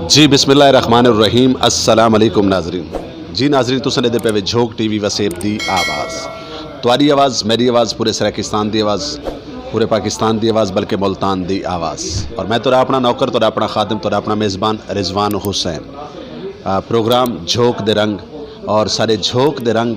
जी बिस्मिल्लाहिर्रहमानिर्रहीम अस्सलाम वालेकुम नाजरीन। जी नाजरीन तुसां दे पे झोक टीवी वसेब दी आवाज़, तुहारी आवाज़ मेरी आवाज़, पूरे सराकिस्तान दी आवाज़, पूरे पाकिस्तान दी आवाज़, बल्कि मुल्तान दी आवाज़। और मैं तुरा अपना नौकर, तुरा अपना खादिम, तुरा अपना मेज़बान rizwan हुसैन। प्रोग्राम झोक दे रंग, और सारे झोक दे रंग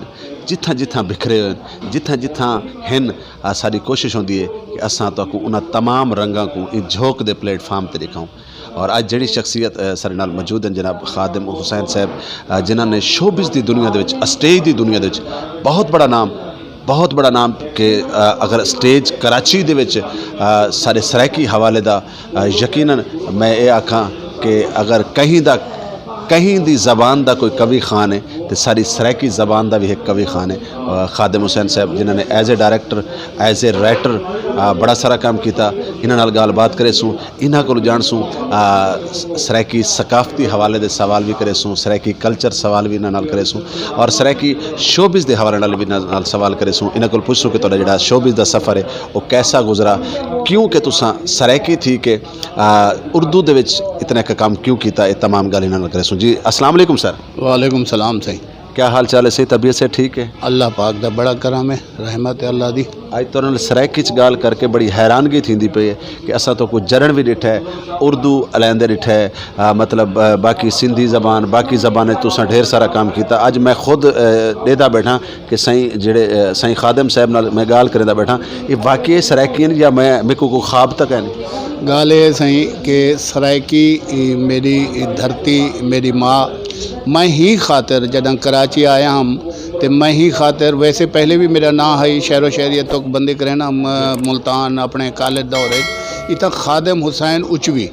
जिथा जिथा बिखरे हुए जिथा जिथा हिन, सारी कोशिश होंदी है कि असां तक उन्हां तमाम रंगां को इस झोक दे प्लेटफार्म ते दिखाऊं। और अज जड़ी शख्सियत सारे नाल मौजूद हैं जनाब खादिम हुसैन साहब, जिन्होंने शोबिज़ दी दुनिया दे विच, स्टेज दी दुनिया दे विच बहुत बड़ा नाम कि अगर स्टेज कराची दे विच सारे सराइकी हवाले दा यकीनन मैं ये आखां कि अगर कहीं दी ज़बान दा कोई कवि खान है तो सारी सराइकी ज़बान दा भी एक कवि खान है खादिम हुसैन साहब, जिन्होंने as a director, as a writer बड़ा सारा काम किया। इन्हां नाल गलबात करे सूँ, इन्हां को जान सूँ, सराइकी सकाफती हवाले दे सवाल भी करे सूँ, सराइकी कल्चर सवाल भी इन्हां नाल करे सूँ, और सराइकी शोबिज़ दे हवाले नाल भी इन्हां नाल सवाल करे सूँ। इन्हां को पुछूँ कि तुहाडा जिहड़ा शोबिज़ दा सफ़र है वो कैसा गुजरा, क्यों कि तुसां सराइकी थी कि उर्दू दे विच इतना का काम क्यों किया, ये तमाम गल इन्हां नाल करे सूँ। जी अस्सलाम वालेकुम सर। वालेकुम सलाम सही। क्या हाल चाल है? सही तबीयत से ठीक है? अल्लाह पाक दा बड़ा करम है, रहमत है अल्लाह दी। अज तो उन्होंने सराइकी गाल करके बड़ी हैरानगी थी पई है कि असा तो कुछ जरण भी डिठा है, उर्दू अलहदे डिठा है, मतलब बाकी सिंधी ज़बान, बाकी ज़बान तुसा ढेर सारा काम किया। अज मैं खुद देदा बैठा कि सही जेड़े सही खादिम साहब नाल मैं गाल करेंदा बैठा, ये वाकई सराइकी या मैं मेरे को ख्वाब तक है नहीं? गाल ये सही कि सराइकी मेरी धरती, मेरी माँ, मैं ही खातिर जदों कराची आया हम तो मैं ही खातिर, वैसे पहले भी मेरा नाम है शहर शहरियत तो बंदे रहना मुल्तान अपने कॉलेज दौरे इतना खादिम हुसैन उचवी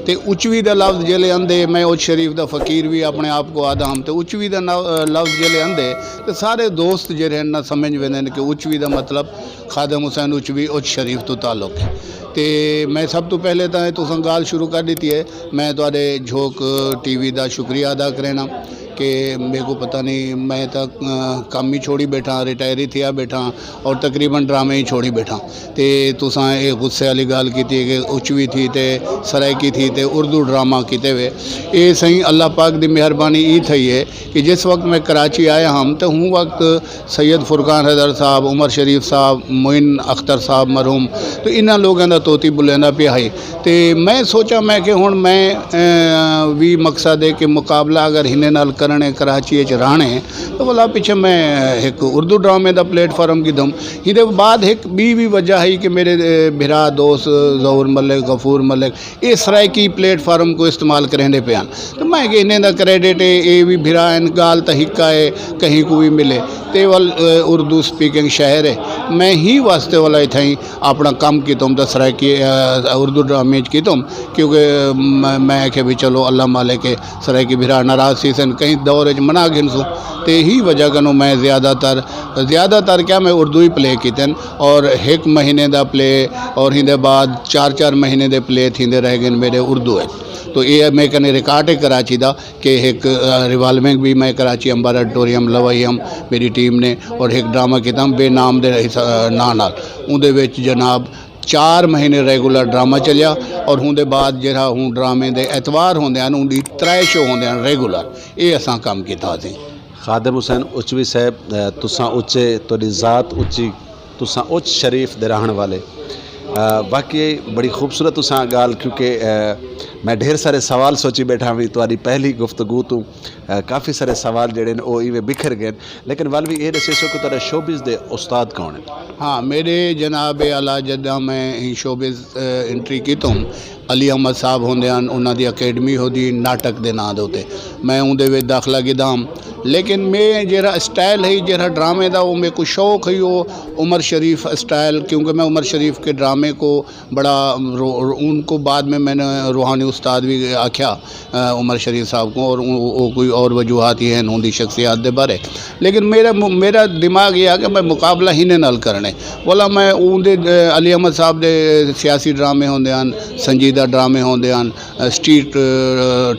तो उचवी का लफ्ज़ जिले आंदे, मैं उच शरीफ का फ़कीर भी अपने आप को आदा हम तो उचवी का लफ्ज़ जिले आंदे तो सारे दोस्त जे ना समझ वेंदे कि उचवी का मतलब खादिम हुसैन उचवी उच शरीफ तो ताल्लुक़ है। तो मैं सब तो पहले तो तुसां गाल शुरू कर दी है, मैं तुहाडे झोक टीवी का शुक्रिया अदा करना कि मेरे को पता नहीं, मैं तो काम ही छोड़ी बैठा, रिटायर ही थिया बैठा और तकरीबन ड्रामे ही छोड़ी बैठा। तो तुसां ये गुस्से वाली गाल की थी कि उचवी थी तो सराइकी थी तो उर्दू ड्रामा किते हुए, ये सही अल्लाह पाक की मेहरबानी ये थी है कि जिस वक्त मैं कराची आया हम तो हूँ वक्त सैयद फुरकान हैदर साहब, उमर शरीफ साहब, मोइन अख्तर साहब मरहूम, तो इन्होंने लोगों का तोती बुलेंदा पिया है। तो मैं सोचा मैं कि हुण मैं भी मकसद है कि मुकाबला अगर हिने नाल करने कराची रहने तो बोला पिछे मैं एक उर्दू ड्रामे का प्लेटफॉर्म की दम ये बाद एक भी वजह है कि मेरे भिरा दोस्त जहूर मलिक, गफूर मलिक ये सराइकी प्लेटफॉर्म को इस्तेमाल करेंदे पे तो मैं कि इन्हें क्रेडिट है ये भी भिरा इन गाल तहिका है कहीं को भी मिले तो वल उर्दू स्पीकिंग शहर है मैं ही वास्ते वाला इतना अपना काम की तुम तो सराइकी उर्दू ड्रामे की तुम क्योंकि मैं कि भी चलो अल्लाह मालिक के सराइकी भिरा नाराज सीसन कहीं दौर मना गिनसूँ तो यही वजह कनो मैं ज़्यादातर क्या मैं उर्दू ही प्ले कीते और एक महीने का प्ले और हिंदे बाद 4-4 महीने के प्ले थींदे रह गए मेरे उर्दू है। तो ये मैं कने रिकॉर्ड है कराची का कि एक रिवॉल्विंग भी मैं कराची अंबर ऑडिटोरियम लवाई हम मेरी टीम ने और एक ड्रामा किता बेनाम दे नाल उहदे विच जनाब 4 महीने रेगुलर ड्रामा चलिया और उहदे बाद जरा हूँ ड्रामे दे एतवार होंदे हैं उहदी 3 शो होंदे हैं रेगुलर, ये असां काम किया सी। खादिम हुसैन उचवी साहब, तुसां उच्चे, तुहाडी ज़ात उच्ची, तुसां उच्च शरीफ दे रहण वाले, वाकई बड़ी खूबसूरत तुसां गाल, क्योंकि मैं ढेर सारे सवाल सोची बैठा भी तुहाडी पहली गुफ्तगू तो काफ़ी सारे सवाल जड़े वो इवें बिखर गए, लेकिन वाल भी ये दसो कि तुहाडा शोबिज़ दे उस्ताद कौन है? हाँ, मेरे जनाब आला जदा मैं शोबिज़ एंट्री की तुम अली अहमद साहब होंदे हैं, उन्होंने अकेडमी होती नाटक के नाम दे मैं उहदे दाखला गिदाम, लेकिन मैं जरा स्टाइल है जरा ड्रामे का वो मेरे को शौक है वो उमर शरीफ स्टाइल, क्योंकि मैं उमर शरीफ के ड्रामे को बड़ा उनको बाद में मैंने रूहानी उस्ताद भी आख्या उमर शरीफ साहब को, और वो कोई और वजूहत ही हैं उनकी शख्सियात के बारे, लेकिन मेरा दिमाग ये आ कि मैं मुकाबला ही नाल करने बोला मैं उनके अली अहमद साहब के सियासी ड्रामे होंदे हैं, संजीदा ड्रामे होंदे हैं, स्ट्रीट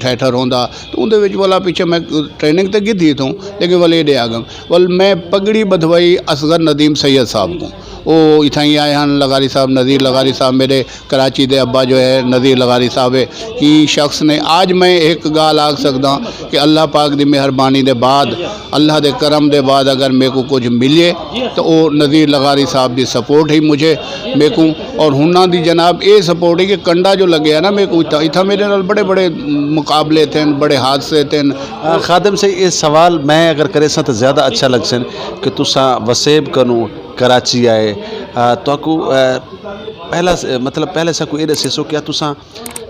थिएटर होंदा तो उनके बोला पीछे मैं ट्रेनिंग तो की थी तो लेकिन वाल ये आ गम वाल मैं पगड़ी बधवाई असगर नदीम सैयद साहब को वो इतना ही आए हैं लगारी साहब, नज़ीर लगारी साहब मेरे कराची दे अब्बा जो है नज़ीर लगारी साहब है। ई शख्स ने आज मैं एक गाल आख सकदा कि अल्लाह पाक दी मेहरबानी दे बाद, अल्लाह दे करम दे बाद अगर मेरे को कुछ मिले तो वो नज़ीर लगारी साहब की सपोर्ट ही मुझे मेरे को, और हुन्ना दी जनाब ये सपोर्ट है कि कंडा जो लगे है ना मेरे को इतना मेरे नाल बड़े बड़े मुकाबले थे, बड़े हादसे थे। खादिम से ये सवाल मैं अगर करे सा तो ज़्यादा अच्छा लग सन कि तुसा वसेब करूँ कराची आए तो पहला मतलब पहले सा कोई दसो क्या तुसा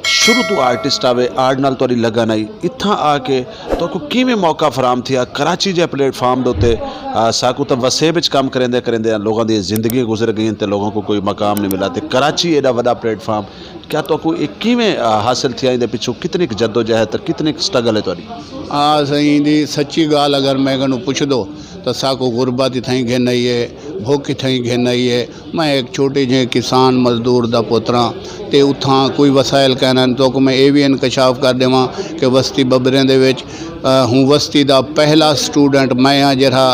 शुरू तो आर्टिस्ट आवे आर्ट नाल तुहाडी लगन आई इत्थां आके तो किवें मौका फराम थिया कराची जे प्लेटफार्म दे उत्ते साकू तो वसेब विच काम करेंदे करेंदे लोगों दी जिंदगी गुजर गई तो लोगों को कोई मकाम नहीं मिला, तो कराची एडा वड्डा प्लेटफार्म क्या तो को एक किवें हासिल थिया, इहदे पिछों कितनी जद्दोजहद कितनी स्ट्रगल है तुहाडी? सही दी सच्ची गाल अगर मैं कनू पुछ दो तो साको गुरबत इथाई घेन आई है, भुख इथाई घेन आई है। मैं एक छोटे जे किसान मजदूर दा पुत्रा ते उथा कोई वसाइल कहना तो मैं ये भी इंकशाफ कर देवां कि वस्ती बबरें दे विच हूँ वस्ती दा पहला स्टूडेंट मैं हाँ जरा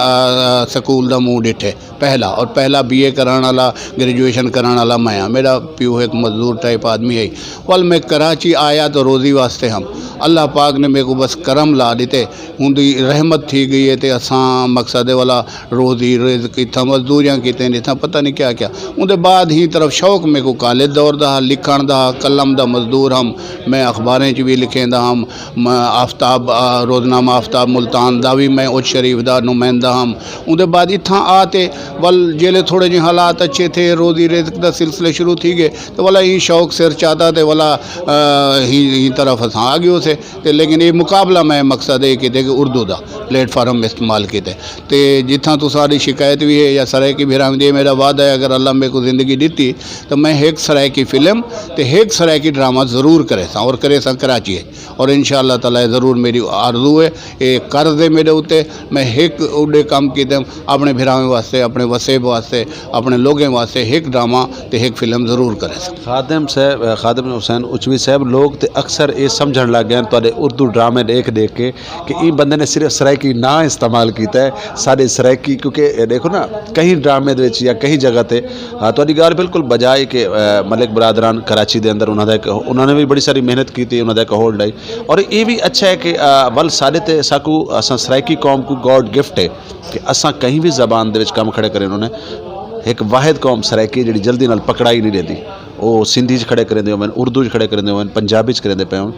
स्कूल दा मूँह डिठे पहला, और पहला BA कराने वाला ग्रेजुएशन कराने वाला मैं हाँ। मेरा प्यो एक मजदूर टाइप आदमी है। वल मैं कराची आया तो रोज़ी वास्ते हम अल्लाह पाक ने मेरे को बस करम ला दिते, उनकी रहमत थी गई है तो असां मकसद वाला रोज़ी रिज़्क़ इतना मजदूरियाँ किते इतना पता नहीं क्या क्या। उनके बाद ही तरफ शौक मेरे को कॉलेज दौर दा लिखण दा कलम दा मजदूर हम, मैं अखबारें च भी लिखेंदा हम, आफ्ताब रोज़नामा आफ्ताब मुल्तान दा भी मैं उच शरीफ दा नुमाइंदा हम। उनके बाद इत्थां आते वल जेले थोड़े जे हालात अच्छे थे, रोज़ी रिज़्क़ दा सिलसिले शुरू थी गए तो वाला ही शौक सिर चाहता तो वाला ही तरफ असां आ गयो से ते। लेकिन ये मुकाबला मैं मकसद ये कि उर्दू दा प्लेटफार्म इस्तेमाल किते ते जिथा तो सारी शिकायत भी है या सरायकी भिरामदी मेरा वादा है अगर अल्लाह मेरे को ज़िंदगी दी तो मैं एक सरायकी फिल्म तो एक सरायकी ड्रामा ज़रूर करे सा और करे सा कराची है, और इंशाअल्लाह ताला ज़रूर मेरी आरजू है ये कर्ज है मेरे उत्ते मैं एक उड़े काम किते अपने भिरावें वास्ते अपने वसेब वास्ते अपने लोगों वास्ते एक ड्रामा तो एक फिल्म ज़रूर करे सा। खादिम साहब खादिम हुसैन उचवी साहब लोग तो अक्सर ये समझण लग गए तुहाडे उर्दू ड्रामे देख के कि ये बंदे ने सिर्फ सरायकी ना इस्तेमाल किया है सारे सरायकी, क्योंकि देखो ना कई ड्रामे या कई जगह ते तुहाडी गल बिल्कुल बजाए कि मलिक बरादरान कराची के अंदर उन्होंने भी बड़ी सारी मेहनत की थी, उन्होंने एक होल्ड आई। और ये भी अच्छा है कि वल साढ़े ते साकू असा सरायकी कौम को गॉड गिफ्ट है कि असा कहीं भी जबान दे विच काम खड़े करें। उन्होंने एक वाहिद कौम सरायकी जी जल्दी नाल पकड़ाई नहीं देती, वो सिंधी च खड़े करेंदे होवन, उर्दू च खड़े करेंदे होवन, पंजाबी च करेंदे पे होवन।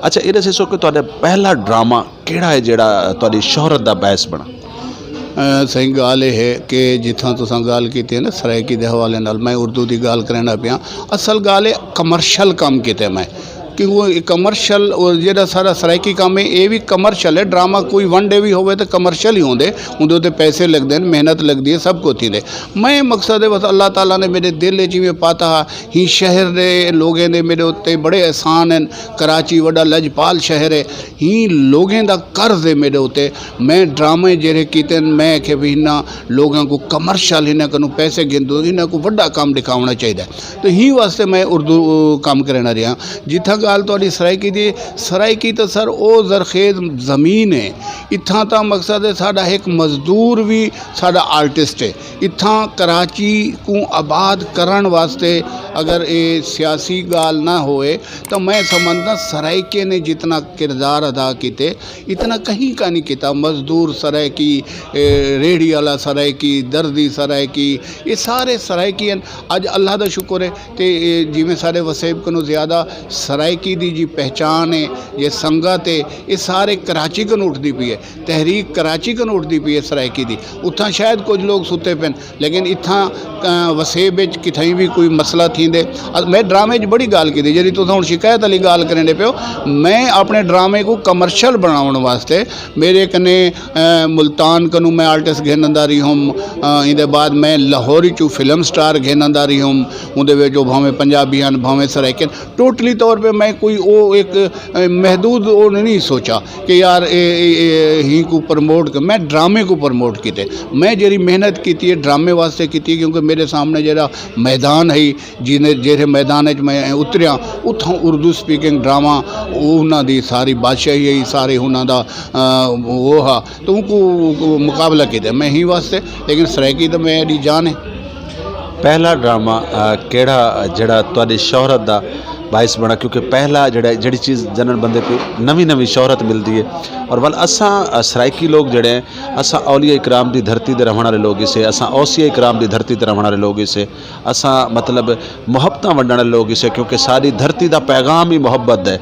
अच्छा ये दसो कि तुहाडा पहला ड्रामा केड़ा है जेड़ा तुहाडी शोहरत दा बायस बना? सही गाल है कि जिथा तुसां गाल की है ना सरायकी के हवाले नाल मैं उर्दू की गाल करना पिया। असल गाल है कमर्शल काम किते मैं कि वो कमर्शल और जो सारा सरायकी काम है ये भी कमर्शल है। ड्रामा कोई वन डे भी होवे तो कमर्शल ही होंगे, उनके पैसे लगते हैं, मेहनत लगती है, सब कुछ थी। मैं मकसद है बस अल्लाह ताला ने मेरे दिल में पाता ही शहर के लोगों ने मेरे उत्ते बड़े एहसान हैं। कराची वड्डा लजपाल शहर है, ही लोगों का कर्ज है मेरे उत्ते। मैं ड्रामे जेरे किते मैं कि भी इन्होंने लोगों को कमर्शल इन्हें को पैसे गिनदो इन्हें को वड्डा काम दिखाना चाहिए, तो ही वास्ते मैं उर्दू काम करना रहा। जिथा गाल तो सरायकी तो सर वो जरखेज ज़मीन है, इत्थां ता मकसद है साडा एक मजदूर भी साडा आर्टिस्ट है। इत्थां कराची को आबाद करन वास्ते अगर ये सियासी गाल ना होए तो मैं समझदा सरायके ने जितना किरदार अदा किते इतना कहीं का नहीं किया। मजदूर सरायकी, रेहड़ी वाला सरायकी, दर्दी सरायकी, ये सारे सरायकी हैं। अज अल्लाह का शुक्र है तो जिमें सारे वसेब को ज़्यादा सरायकी दी जी पहचान है, ये संगत है, ये सारे कराची को उठती पी है। तहरीक कराची को उठती पी है सरायकी दी। उतना शायद कुछ लोग सुते पे लेकिन इतना वसेब कितई भी कोई मसला थी। मैं ड्रामे बड़ी गाल की जी तुम हम शिकायत वाली गाल करने पे हो। मैं अपने ड्रामे को कमर्शल बनाने वास्ते मेरे कने मुल्तान कनू मैं आर्टिस्ट घेनंदा रही हूँ। इहदे बाद मैं लाहौर चू फिल्म स्टार घेनंदा रही हूँ। उहदे जो भावें पंजाबी हैं भावें सरायके टोटली तौर पे मैं कोई वो एक महदूद वो नहीं सोचा कि यार ही को प्रमोट कर। मैं ड्रामे को प्रमोट किए, मैं जी मेहनत की ड्रामे वास्ते की, क्योंकि मेरे सामने जरा मैदान है जिन्हें जेरे मैदान मैं उतरिया उतों उर्दू स्पीकिंग ड्रामा उन्होंने सारी बादशाही है सारे उन्होंने वो हा तो उनको मुकाबला किया मैं ही वास्ते। लेकिन सरायकी तो मेरी जान है। पहला ड्रामा केड़ा जड़ा तुहाडी शोहरत दा बाइस बना, क्योंकि पहला जड़ी चीज़ जनरल बंदे को नवी नवी शोहरत मिलती है। और वल असां सराइकी लोग जड़े हैं असां औलिया इकराम की धरती ते रहण वाले लोग इसे, असां औसिया इकराम की धरती ते रहण वाले लोग इसे, असां मतलब मुहब्बतां वंडण वाले लोग इसे, क्योंकि सारी धरती का पैगाम ही मुहब्बत है।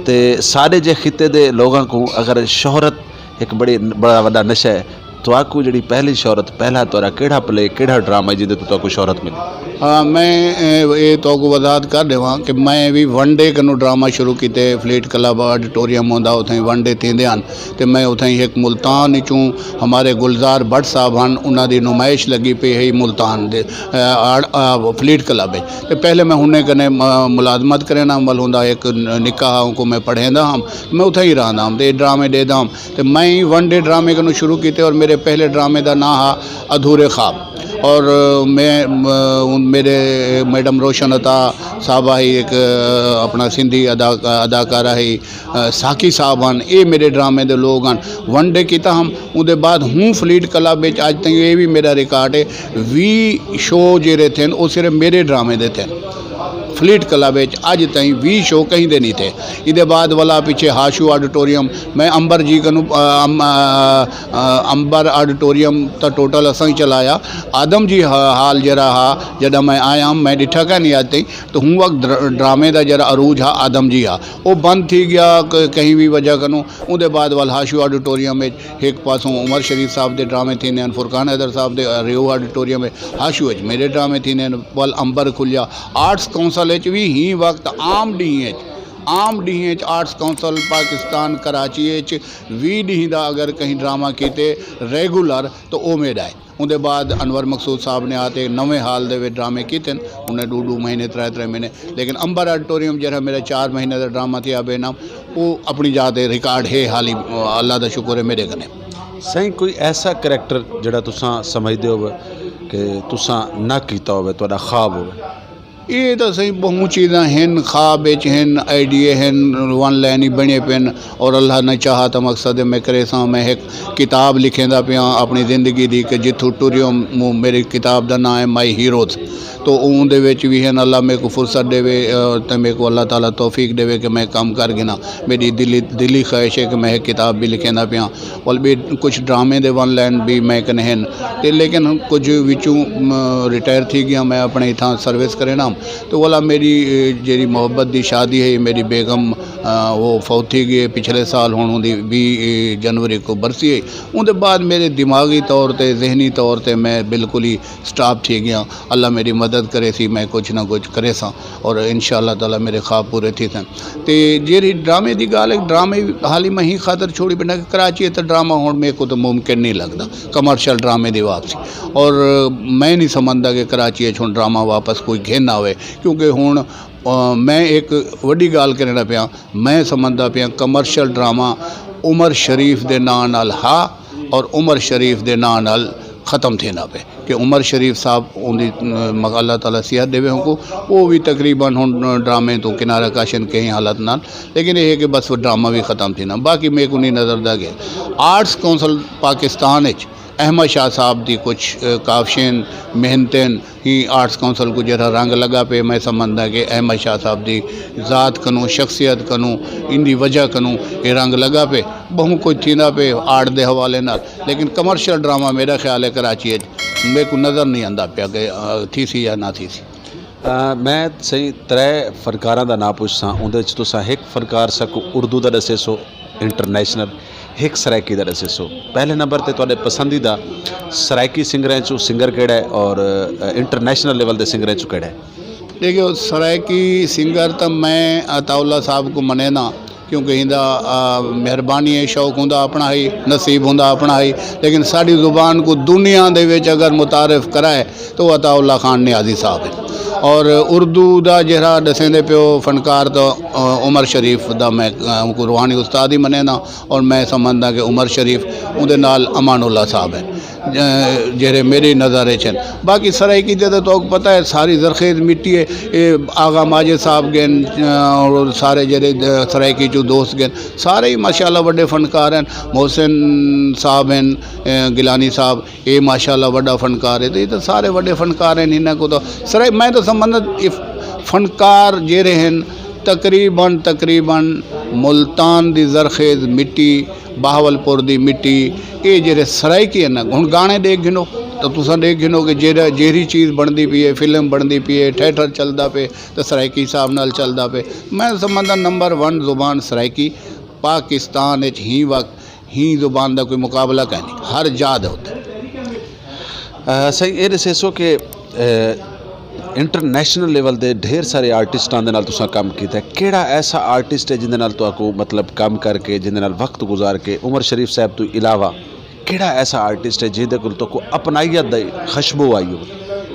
तो सारे जे खिते दे लोगों को अगर शोहरत एक बड़ा वड्डा नशा है, तो आपको जी पहली शोहरत पहला तोरा केड़ा प्ले केड़ा ड्रामा जिदे तो आपको शोहरत मिली? हाँ, मैं ये तो वजाहत कर देवां कि मैं भी वन डे कनू ड्रामा शुरू किए। फ्लीट क्लब ऑडिटोरियम होंदा, उथे वन डे थींदे हन, ते मैं उथे एक मुल्तान चूँ हमारे गुलजार भट्ट साहब हैं, उन्हों की नुमाइश लगी पई है मुल्तान दे फ्लीट क्लब है। तो पहले मैं उन्हें कने मुलाजमत करना अमल होंदा, एक निकाह को मैं पढ़ेंदा हम, मैं उथे ही रहा हम, तो ड्रामे देदा हम। तो मैं वन डे ड्रामे कनू शुरू किए और मेरे पहले ड्रामे का नाम है अधूरे ख्वाब। और मैं मेरे मैडम रोशन अता साहबा ही एक अपना सिंधी अदाकारा ही साकी साहब हैं, ये मेरे ड्रामे के लोग हैं। वन डे किया हम, उसके बाद हूँ फ्लीट क्लब में अज तक ये भी मेरा रिकॉर्ड है 20 शो जेरे थे वो सिर्फ मेरे ड्रामे दे थे। फ्लीट क्लब अज तई 20 शो कहीं दे नहीं थे। इधे बाद वाला पीछे हाशू ऑडिटोरियम, मैं अंबर जी कनू अंबर ऑडिटोरियम तो टोटल असा ही चलाया। आदम जी हाल जरा हा जदा मैं आया मैं डिठा का नहीं आती, तो हूँ वक्त ड्रामे का जरा अरूज हा आदम जी हा, वो बंद थी गया कहीं भी वजह कनू। उहदे बाद वाल हाशू ऑडिटोरियम में एक पासों उमर शरीफ साहब के ड्रामे थींदे हैं, फुरकान हैदर साहब के रियो ऑडिटोरियम में हाशू मेरे ड्रामे थींदे हैं। वल अंबर खुलिया आर्ट्स कौंसल भी ही वक्त आम the Arts Council Pakistan Karachi भी डी दा अगर कहीं ड्रामा किते रेगुलर तो वो मेरा है। उनके बाद अनवर मकसूद साहब ने आते नवे हाल दे ड्रामे किए, उन्हें 2 महीने 3 महीने। लेकिन अंबर ऑडिटोरियम जरा मेरा 4 महीने का ड्रामा था बेनाम, वो अपनी जात रिकॉर्ड है हाली, अल्लाह का शुक्र है मेरे कने। सही कोई ऐसा करैक्टर जड़ा तुसां समझदे हो कि तुसां ना कीता होवे, तुहाडा ख्वाब हो? ये तो सही बहुत चीज़ा हैं, ख्वाब हैं, आइडिए हैं, वन लाइन ही बने पेन। और अल्लाह ने चाहा तो मकसद मैं करे सा मैं एक किताब लिखेंदा पिया अपनी ज़िंदगी दी कि जिथू टुरियो मेरी किताब का नाम है माई हीरोज़। तो उनदे विच भी है अल्लाह मेरे को फुर्सत देवे, तो मेरे को अल्लाह ताला तौफीक देवे कि मैं काम कर गिना। मेरी दिली ख्वाहिश है कि मैं एक किताब भी लिखेंदा पिया, और भी कुछ ड्रामे दे वन लाइन भी मैं कने हैं। लेकिन कुछ विचों रिटायर थी गया, मैं अपने इतना सर्विस करे ना, तो वाला मेरी जी मोहब्बत की शादी है, मेरी बेगम वो फौत थी गई पिछले साल, हूँ उनकी 20 जनवरी को बरसी है। उनके बाद मेरे दिमागी तौर पर जहनी तौर पर मैं बिल्कुल ही स्टॉप थी गया। अल्लाह मेरी मदद करे सी, मैं कुछ ना कुछ करे सा, और इंशाअल्लाह ताला मेरे ख्वाब पूरे थी सन। तो जी ड्रामे की गाल है, ड्रामे हाल ही मैं ही खातर छोड़ी बिना कराची तो ड्रामा होने मेरे को तो मुमकिन नहीं लगता, कमर्शियल ड्रामे की वापसी। और मैं नहीं समझता कि कराची हूँ ड्रामा वापस कोई घेन आवे, क्योंकि हुण मैं एक वड्डी गाल करना पिया, मैं समझदा पिया कमर्शियल ड्रामा उमर शरीफ के नां नाल हा और उमर शरीफ के नां नाल ख़त्म थींदा पे। कि उमर शरीफ साहब उनकी अल्लाह ताला सिहत देवे उनको, वो भी तकरीबन हुण ड्रामे तो किनारा काशन कहीं हालत नाल, लेकिन ये है कि बस वो ड्रामा भी ख़त्म थी ना। बाकी मेरे को नहीं नज़र दा गया आर्ट्स कौंसल पाकिस्तान अहमद शाह साहब की कुछ काफशें मेहनतें ही आर्ट्स कौंसल को जरा रंग लगा पे। मैं समझदा कि अहमद शाह साहब की ज़ात कनू शख्सियत कनू इनकी वजह कनू ये रंग लगा पे, बहु कुछ थींदा पे आर्ट के हवाले नाल। लेकिन कमर्शियल ड्रामा मेरा ख्याल है कराची मेरे को नज़र नहीं आंदा पिया कि थी सी या ना थी सी। मैं सही 3 फनकारां दा नाम पुछसां, उहदे च तुसां एक फनकार सको उर्दू दा दस्से सो इंटरनेशनल, एक सराइकी दा दस्से सो। पहले नंबर ते तुहाडे पसंदीदा सराइकी सिंगरां चों सिंगर केड़ा है और इंटरनेशनल लेवल के सिंगरां चों केड़ा है? देखियो सराइकी सिंगर तो मैं अताउल्ला साहब को मनेना, क्योंकि इंदा मेहरबानी है, शौक होंदा अपना ही, नसीब होंदा अपना ही। लेकिन साड़ी ज़ुबान को दुनिया दे विच अगर मुतारिफ कराए तो अताउल्ला खान नियाजी साहब है। और उर्दू का जरा दसेंदे पियो फनकार तो उमर शरीफ का मैं रूहानी उस्ताद ही मनेना, और मैं समझदा कि उमर शरीफ उहदे नाल अमानुल्ला साहब है। जेरे मेरी नज़र च बाकी सराइकी दे तो पता है सारी जरखेज मिट्टी है। ये आगा माजिद साहब गन और सारे जेरे सराइकी जो दोस्त गन सारे ही माशाल्लाह बड़े फनकार हैं। हुसैन साहब हैं गिलानी साहब, ये माशाल्लाह बड़ा फनकार है। तो ये तो सारे बड़े फनकार हैं। इन्हें को तो सराय मैं तो संबंधित फनकार जेरे हैं तकरीबन मुल्तान दी जरखेज मिट्टी, बहावलपुर दी मिट्टी, ये जेरे सराइकी है ना हुण गाने देख गिनो तो तुसा देख गिनो कि जेरी चीज़ बनती पी है, फिल्म बनती पी है, थिएटर चलता पे तो सराइकी हिसाब नाल चलता पे। मैं समझदा नंबर 1 जुबान सराइकी पाकिस्तान ही वक्त ही जुबान का कोई मुकाबला कह नहीं, हर जाद होता सही। ये दसो कि इंटरनेशनल लेवल के ढेर सारे आर्टिस्टां दे नाल तुसां काम कीता है, केड़ा ऐसा आर्टिस्ट है जिंदे नाल तुहाकू मतलब काम करके जिंदे नाल वक्त गुजार के उमर शरीफ साहब तो इलावा केड़ा ऐसा आर्टिस्ट है जिंदे कोल तो अपनाइयत दी खुशबू आई हो?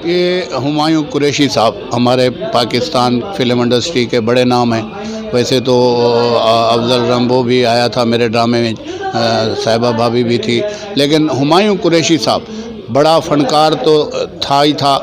ये हुमायूं कुरैशी साहब हमारे पाकिस्तान फिल्म इंडस्ट्री के बड़े नाम हैं। वैसे तो अफजल रंबो भी आया था मेरे ड्रामे में, साहिबा भाभी भी थी, लेकिन हुमायूं कुरैशी साहब बड़ा फनकार तो था ही था,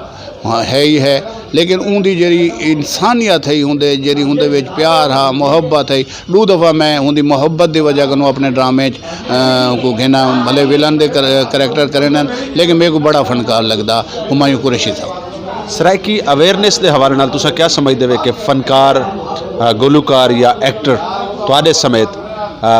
है ही है, लेकिन उनकी जी इंसानियत है होंदे जी उनके विच प्यार हा मुहब्बत है। 2 दफ़ा मैं उनकी मुहब्बत की वजह को अपने ड्रामे को घेना भले विलन के करैक्टर करें, लेकिन मेरे को बड़ा फनकार लगता हुमायूं कुरैशी साहब। सराइकी अवेयरनेस के हवाले नाल तुसां क्या समझते हो कि फनकार गुलूकार या एक्टर तुहाडे समेत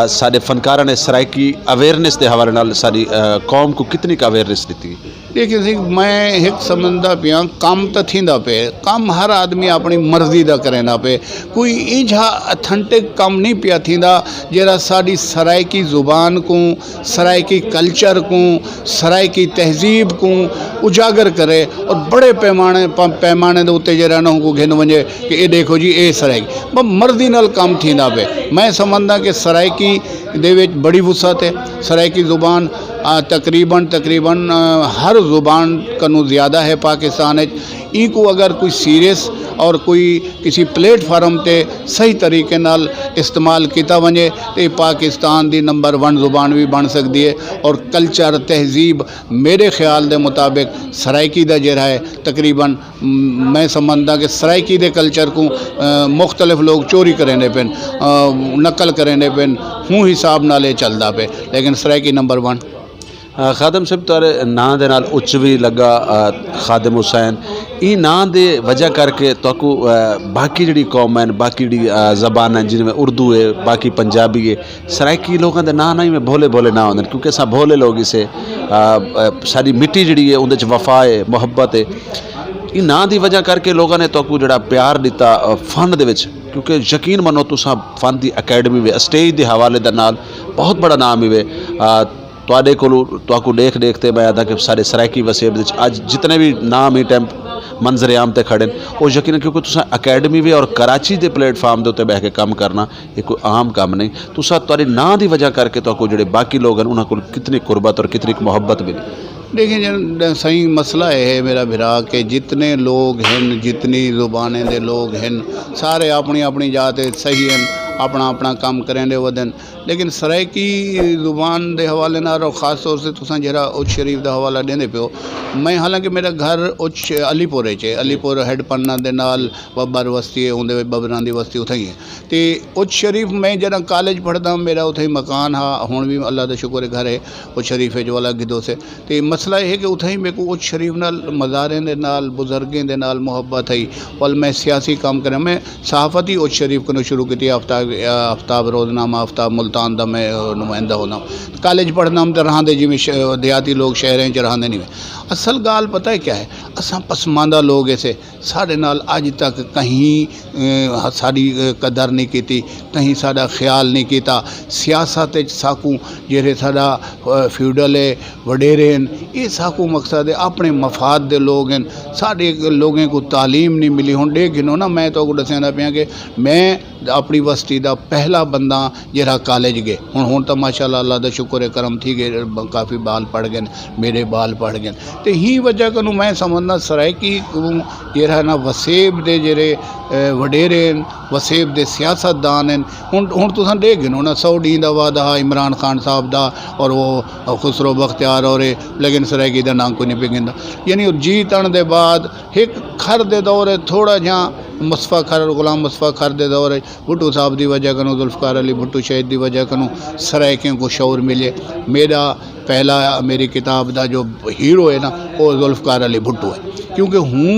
सारे फनकारां ने सराइकी अवेयरनेस के हवाले नाल सारी कौम को कितनी का अवेयरनेस दी? देखिए सी मैं एक समझदा पिया कम तो थींदा पे, कम हर आदमी अपनी मर्जी का करेंदा पे, कोई इजा अथेंटिक कम नहीं पिया थींदा जरा साड़ी सराइकी ज़ुबान को, सराइकी कल्चर को, सराइकी तहजीब को उजागर करे और बड़े पैमाने के उत्ते जरा ना को घेन वजे कि ये देखो जी ये सराइकी ब मर्जी नाल कम थींदा पे। मैं समझदा कि सराइकी दे विच बड़ी वुसअत है। सराइकी ज़ुबान तकरीबन हर ज़ुबान कनू ज़्यादा है पाकिस्तान ई को अगर कोई सीरियस और कोई किसी प्लेटफार्म ते सही तरीके नाल इस्तेमाल किया वजे तो पाकिस्तान दी नंबर 1 ज़ुबान भी बन सकती है। और कल्चर तहजीब मेरे ख्याल के मुताबिक सराइकी का जरा है तकरीबन मैं समझदा कि सराइकी के कल्चर को मुख्तलिफ लोग चोरी करेंदे पे, नकल करेंदे पे, हूँ हिसाब नाल चलता पे, लेकिन सराइकी नंबर 1। खादम साहब तारे नां दे नाल उचवी लगा खादिम हुसैन, ई नां दे वजह करके तो बाकी जी कौम है बाकी जी जबान है जिनमें उर्दू है बाकी पंजाबी है सराइकी लोगों के नां नहीं में भोले भोले ना होंगे क्योंकि अस भोले लोग इसे सारी मिट्टी जी है उनके वफा है मुहब्बत है। ई नां की वजह करके लोगों ने तो जड़ा प्यार दिता फन दे विच, क्योंकि यकीन मनो तुसा फन की अकैडमी में स्टेज के हवाले दे नाल बहुत बड़ा नाम है तुहाडे को देख देखते मैं आता कि सारे सराइकी वसेब अज जितने भी नाम ही टाइम मंजर आम ते खड़े वो यकीन क्योंकि तुसा अकैडमी भी और कराची के प्लेटफार्म के उत्ते बह के काम करना ये कोई आम काम नहीं। तुसा तुहाडे नां की वजह करके तो जोड़े बाकी लोग हैं उन्होंने कितनी कुर्बत और कितनी मोहब्बत मिली। देखिए जन सही मसला है मेरा भिरा के जितने लोग हैं जितनी ज़ुबानें दे लोग हैं सारे अपनी अपनी जात सही हैं, अपना अपना काम करेंदे वदन, लेकिन सराइकी ज़ुबान के हवाले नाल और ख़ास तौर से तुसां जरा उच शरीफ का हवाला देंदे पियो। मैं हालांकि मेरा घर उच अलीपुर है, अलीपुर हेड पन्ना दे नाल बब्बर बस्ती है उनके बबरां दी बस्ती उत्थे ही है। तो उच शरीफ मैं जरा कॉलेज पढ़दा मेरा उत्थे ही मकान हा, हुण भी अल्लाह का शुक्र है घर है उच शरीफ जो वाला गिदो से। तो मसला यह है कि उत्थे ही मेरे को उच शरीफ नाल मज़ारें दे नाल बुजुर्गें दे नाल मुहब्बत है और मैं सियासी काम करें मैं सहाफ़त ही उच शरीफ को शुरू की आफ्ताब रोज़नामा आफ्ताब मुल्तान का मैं नुमाइंदा होना कॉलेज पढ़ना तो रहांदे जिमें देहाती लोग शहरें च रहांदे नहीं। असल गाल पता है क्या है, असा पसमानदा लोग ऐसे साढ़े नाल अज तक कहीं साड़ी कदर नहीं की, कहीं साड़ा ख्याल नहीं किया। सियासत साकू जेरे साड़ा फ्यूडल है वडेरे हैं ये साकू मकसद है अपने मफाद के लोग हैं। साढ़े लोगों को तालीम नहीं मिली। हुण देख गिनो ना मैं तो दस्यां पिया कि मैं अपनी बस्ती का पहला बंदा जरा कॉलेज गए हुण तो माशाअल्लाह अल्लाह का शुक्र है करम थी गए काफ़ी बाल पढ़ गए मेरे बाल पढ़ गए तो ही वजह कनू मैं समझना सराइकी जरा ना वसेब दे जेरे वडेरे वसेब दे सियासतदान हैं हुण तुसां देख गिनो ना 100 डी का वादा इमरान खान साहब का और वो खुसरो बख्तियार और लेकिन सराइकी का नाम कोई नहीं पे गिंदा यानी जीतण दे बाद एक खर दे दौर थोड़ा जहाँ मुस्तफ़ा खर गुलाम मुस्तफ़ा खर दे दौर भुट्टो साहब की वजह कनू जुल्फ़कार अली भुट्टो शहीद की वजह कनू सराइकियों को शौर मिले मेरा पहला मेरी किताब का जो हीरो है ना वो जुल्फ़कार अली भुट्टो है क्योंकि हूँ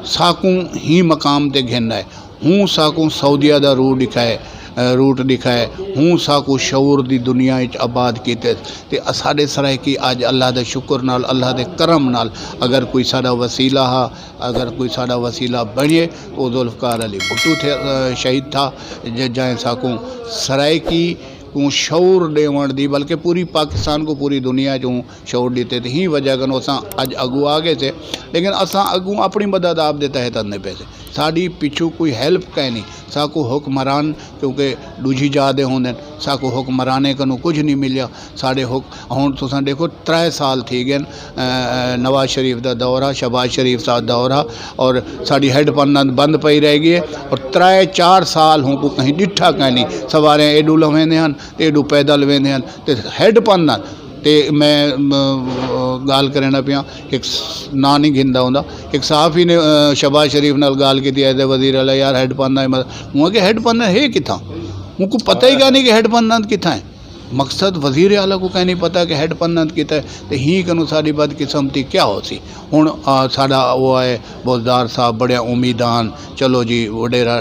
साकूँ ही मकाम ते घिरना है हूँ साकूँ सऊदिया का रूट दिखाए हूँ साकू शऊर दी दुनिया आबाद किते ते साडे सराइकी अज अल्लाह दे शुक्र नाल अल्लाह दे करम नाल अगर कोई साडा वसीला हा अगर कोई साडा वसीला बने तो जुल्फ़कार अली भुट्टो थे शहीद था जैं साकू सराइकी को शौर देवण दी बल्कि पूरी पाकिस्तान को पूरी दुनिया जो शौर देते थे ही वजह कनो असां अज अगू आ गए थे लेकिन असां अगू अपनी मदद आप दे तहत नहीं पैसे साड़ी पिछू कोई हेल्प कहीं नहीं साकू हुक्मरान क्योंकि दूजी जादे होंगे साकू हुक्मराने कनू कुछ नहीं मिलिया साढ़े हुण तुसां देखो 3 साल थी गए नवाज शरीफ का दौरा शहबाज शरीफ साहब दौरा और साड़ी हैड पन्ना बंद पई रह गई है और 3-4 साल हूँ को कहीं डिठा कहीं नहीं सवारे एडू लवेंदे हैं एडू पैदल वेंदे हैं तो हैड पन्ना ते मैं गाल करना पिया एक ना नहीं गिंदा होंदा एक सहाफ़ी ने शहबाज शरीफ नाल गाल की एज ए वजीर अला यार हैड पन्ना हुआ कि हैड पन्ना है किथा उनको पता ही क्या नहीं कि हैड पन्ना किथा है मकसद वजीर आला को कहीं नहीं पता कि हैड पन्ना किता है तो ही कनू साड़ी बदकिस्मती क्या हो सी हुण साडा वो है बोलदार साहब बड़े उम्मीदान चलो जी वडेरा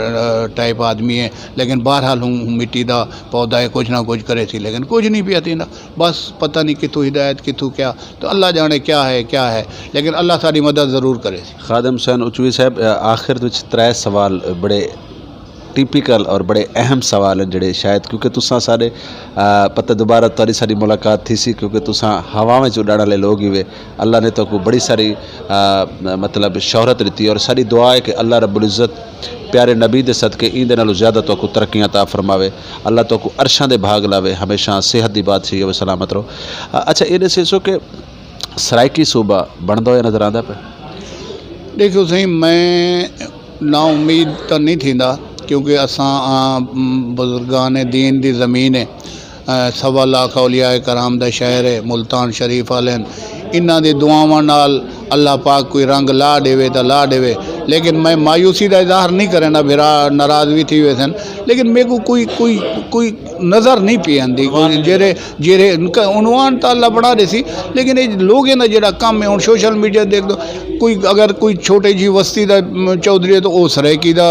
टाइप आदमी है लेकिन बहरहाल हूँ मिट्टी का पौधा है कुछ ना कुछ करे सी लेकिन कुछ नहीं पिया थी ना बस पता नहीं कितों हिदायत कितों क्या तो अल्लाह जाने क्या है लेकिन अल्लाह साड़ी मदद ज़रूर करे सी। खादिम हुसैन उचवी साहब आखिर विच 3 सवाल बड़े टिपिकल और बड़े अहम सवाल हैं जड़े शायद क्योंकि तुसा सारे पता दोबारा तारी सारी मुलाकात थी सी क्योंकि तुसा हवा में उड़ाने वाले लोग ही वे अल्लाह ने तो को बड़ी सारी मतलब शोहरत दी और सारी दुआ है कि अल्लाह रब्बुल इज़्ज़त प्यारे नबी दे सदके इंदे नालों ज़्यादा तो को तरक्कियां अता फरमावे अल्लाह तो को अरशां दे भाग लावे हमेशा सेहत की बात सी सलामत रहो। अच्छा ये दसो कि सराइकी सूबा बनता हुआ नज़र आता पे देखो सही मैं ना उम्मीद तो नहीं थींदा क्योंकि असां बुजुर्गान दीन दी ज़मीन है 1.25 लाख औलिया कराम दा शहर है मुल्तान शरीफ वाले इन्हां दी दुआवां नाल अल्लाह पाक कोई रंग ला देवे तो ला देवे लेकिन मैं मायूसी का इजहार नहीं करना बिरा नाराज़ भी थी हुए सन लेकिन मेरे को कोई नज़र नहीं पी आती जेरे उनका उनवान तो अल्लाह बना रही सी लेकिन ये लोग है ना जरा कम है हूँ सोशल मीडिया देख दो कोई अगर कोई छोटी जी बस्ती का चौधरी है तो वह सराइकी का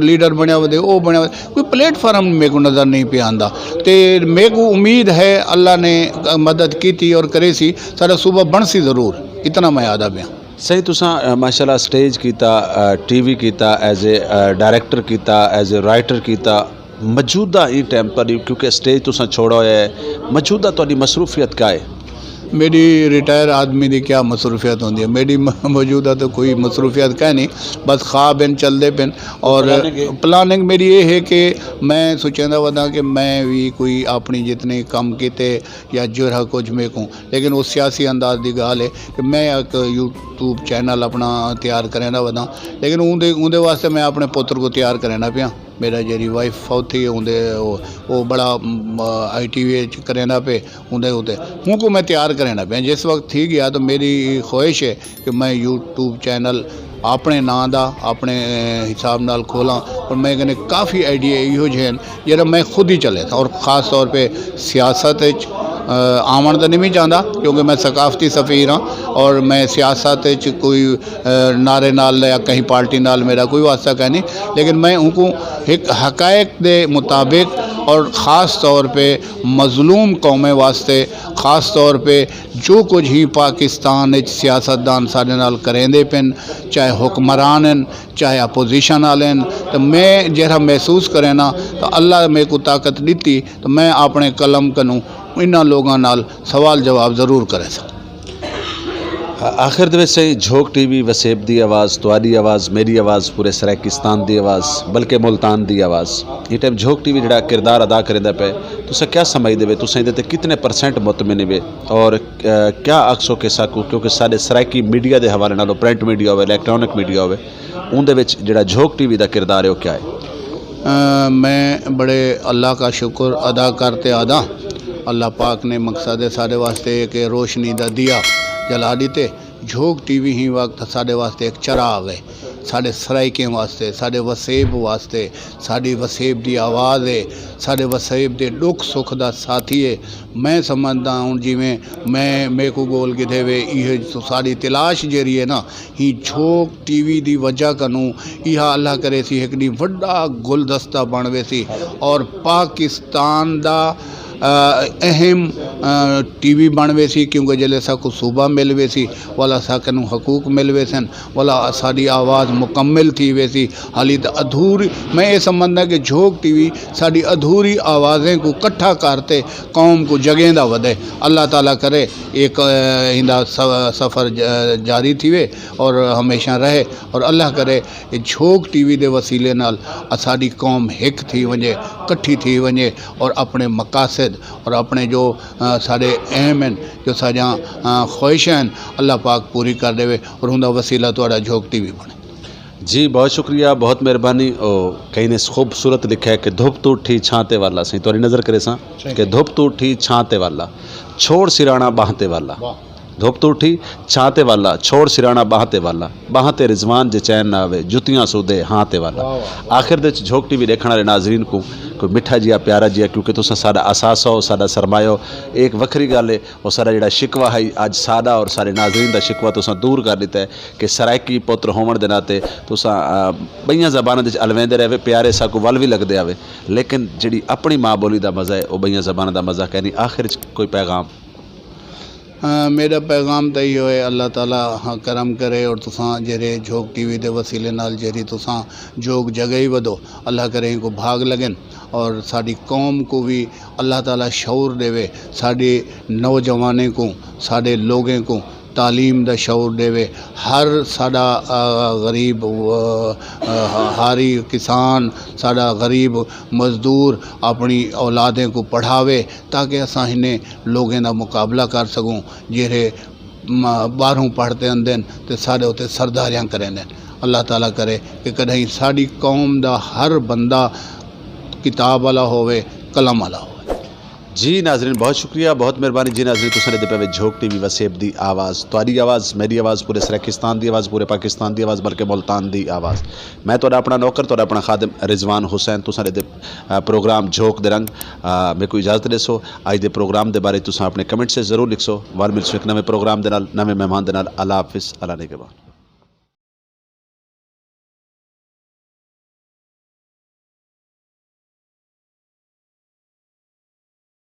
लीडर बनया वे वो बनया वे कोई प्लेटफार्म मेरे को नज़र नहीं पे आता तो मेरे को उम्मीद है अल्लाह ने मदद की थी और करे सी सारा सूबा बन सी ज़रूर इतना मैं याद आ पाया। सही तुसा माशाल्लाह स्टेज कीता टीवी कीता एज ए डायरेक्टर कीता एज ए राइटर कीता मौजूदा ही टाइम पर क्योंकि स्टेज तुसा छोड़ा है मौजूदा तुहाडी मसरूफियत क्या है? मेरी रिटायर आदमी की क्या मसरूफियत होती है मेरी मौजूदा तो कोई मसरूफियत क्या नहीं बस ख्वाब हैं चलते पेन और प्लानिंग मेरी ये है कि मैं सोचता वदा कि मैं भी कोई अपनी जितने कम किते या जो कुछ में को लेकिन वो सियासी अंदाज की गाल है कि मैं एक यूट्यूब चैनल अपना तैयार करना वदा लेकिन उनके वास्ते मैं अपने पुत्र को तैयार करना पिया मेरा जी वाइफ फौत थी उन्हें वो बड़ा ITV करना पे उन्हें हूँ को मैं तैयार करना पे जिस वक्त थी गया तो मेरी ख्वाहिश है कि मैं यूट्यूब चैनल अपने नां दा अपने हिसाब नाल खोला और मैं कहने काफ़ी आइडिया इहो जहन जरा मैं खुद ही चले था और ख़ास तौर पे सियासत आवन तो नहीं चाहता क्योंकि मैं सकाफती सफ़ीर हाँ और मैं सियासत कोई नारे नाल या कहीं पार्टी नाल मेरा कोई वास्ता कह नहीं लेकिन मैं उनको एक हकायक दे मुताबिक और ख़ास तौर पे मज़लूम कौमें वास्ते ख़ास तौर पे जो कुछ ही पाकिस्तान सियासतदान साढ़े नाल करेंदे पेन चाहे हुक्मरान हैं चाहे अपोजिशन वाले तो मैं जरा महसूस करे ना तो अल्लाह मेरे को ताकत दी तो मैं अपने कलम कनू इन्होंने लोगों नाल सवाल जवाब ज़रूर करे सा। आखिर ਦੇ ਵਿੱਚ ਸਹੀ ਝੋਕ ਟੀਵੀ ਵਸੇਬ ਦੀ ਆਵਾਜ਼ ਤੁਹਾਡੀ ਆਵਾਜ਼ ਮੇਰੀ ਆਵਾਜ਼ ਪੂਰੇ ਸਰਾਇਕਿਸਤਾਨ ਦੀ ਆਵਾਜ਼ ਬਲਕਿ ਮੁਲਤਾਨ ਦੀ ਆਵਾਜ਼ ਇਹ ਟਾਈਮ ਝੋਕ ਟੀਵੀ ਜਿਹੜਾ ਕਿਰਦਾਰ ਅਦਾ ਕਰਦਾ ਪਿਆ ਤੁਸੀਂ ਕੀ ਸਮਝਦੇ ਵੇ ਤੁਸੀਂ ਇਹਦੇ ਤੇ ਕਿੰਨੇ % ਮੁਤਮਿਨ ਵੇ ਔਰ ਕੀ ਅਕਸੋ ਕੇ ਸਾਕੂ ਕਿਉਂਕਿ ਸਾਡੇ ਸਰਾਇਕੀ ਮੀਡੀਆ ਦੇ ਹਵਾਲੇ ਨਾਲੋਂ ਪ੍ਰਿੰਟ ਮੀਡੀਆ ਹੋਵੇ ਇਲੈਕਟ੍ਰੋਨਿਕ ਮੀਡੀਆ ਹੋਵੇ ਉਹਦੇ ਵਿੱਚ ਜਿਹੜਾ ਝੋਕ ਟੀਵੀ ਦਾ ਕਿਰਦਾਰ ਹੈ ਉਹ ਕੀ ਹੈ मैं बड़े अल्लाह का शुक्र अदा करते आदा अल्लाह पाक ने मकसद है साढ़े वास्ते एक रोशनी दा दिया जला दीते झोक टीवी ही वक्त साढ़े वास्ते एक चराग है साढ़े सराइकें वास्ते साढ़े वसेब वास्ते साड़ी वसेब दी आवाज़ है साढ़े वसेब दे दुख सुख दा साथी है मैं समझदा हूँ जिमें मैं मेरे को गोल किथे वे ये साड़ी तलाश जेरी है ना ही झोक टीवी दी वजह कनू यह अल्लाह करे सी एक दी वड्डा गुलदस्ता बन वे सी और पाकिस्तान दा अहम टीवी बन वे सी क्योंकि जल्द साकू सूबा मिल वे सी वाला साकनू हकूक मिल वे सन वाला साड़ी आवाज़ मुकम्मल थी वे सी हाली तो अधूरी मैं ये समझदा कि झोक टीवी साड़ी अधूरी आवाज़ें को इकट्ठा करते कौम को जगह दा वधे अल्लाह ताला करे एक इंदा सफ़र जारी थी वे और हमेशा रहे और अल्लाह करे झोक टीवी दे वसीले नाल साड़ी कौम हिक थी वने इकट्ठी थी वने और अपने मकासद और अपने जो साढ़े अहम हैं जो साझा ख्वाहिश हैं अल्लाह पाक पूरी कर देवे और उनका वसीला थोड़ा झोक टीवी बने। जी बहुत शुक्रिया बहुत मेहरबानी। कहीं ने खूबसूरत लिखा है कि धुप तो उठी छाते वाला सही तो नज़र करे सा कि धुप तो उठी छाते वाला छोड़ सिराना बहाते वाला धुप तो उठी छाते वाला छोड़ सिराना बहाते रिजवान जे चैन ना आवे जुतियाँ सूदे हाथे वाला। आखिर दे झोक टीवी देखने वाले नाजरीन को कोई मिठा जिया प्यारा जिया क्योंकि तुसा सारा असास हो सारा सरमाया हो एक वक्री गल है और सारा जिहड़ा शिकवा है अज सादा और सारे नाजरीन का शिकवा तुसा दूर कर दिता है कि सरायकी पुत्र होने के नाते तुसा बईयां ज़बानां दे अलवेंदे रहे प्यारे साकू वल भी लगते आवे लेकिन जिहड़ी अपनी माँ बोली का मज़ा है वह बईयां ज़बानां का मज़ा कहनी। आखिर कोई पैगाम मेरा पैगाम तो यो है अल्लाह ताला करम करे और तुसां जेरे झोक टीवी दे वसीले नाल जेरी तुसां झोक जगह ही वधो अल्लाह करे को भाग लगन और साड़ी कौम को भी अल्लाह ताला शऊर देवे साढ़े नौजवानों को साढ़े लोगों को तालीम दा शऊर देवे हर साड़ा गरीब हारी किसान साड़ा गरीब मजदूर अपनी औलादें को पढ़ावे ताकि असां इन्हें लोगों का मुकाबला कर सकूँ जेरे 12 पढ़ते आंदे तो साढ़े उत्ते सरदारियां करें अल्लाह ताला करे कि कहीं साड़ी कौम दा हर बंदा किताब वाला होवे कलम वाला हो। जी नाजरीन बहुत शुक्रिया बहुत मेहरबानी। जी नाजरीन तुसां दे पे झोक टीवी वसेब दी आवाज़ तुहाडी आवाज़ मेरी आवाज़ पूरे सरायकिस्तान दी आवाज़ पूरे पाकिस्तान दी आवाज़ बल्कि मुल्तान दी आवाज़ मैं तुहाडा अपना नौकर तुहाडा अपना खादिम रिजवान हुसैन तुसां दे प्रोग्राम झोक दे रंग मेरे को इजाज़त देसो। अज दे प्रोग्राम दे बारे तुसां अपने कमेंट से ज़रूर लिखसो। वाल मिलसो एक नवे प्रोग्राम दे नाल नवे मेहमान दे नाल। अल्लाह हाफिज़ अल्लाह निगहबान।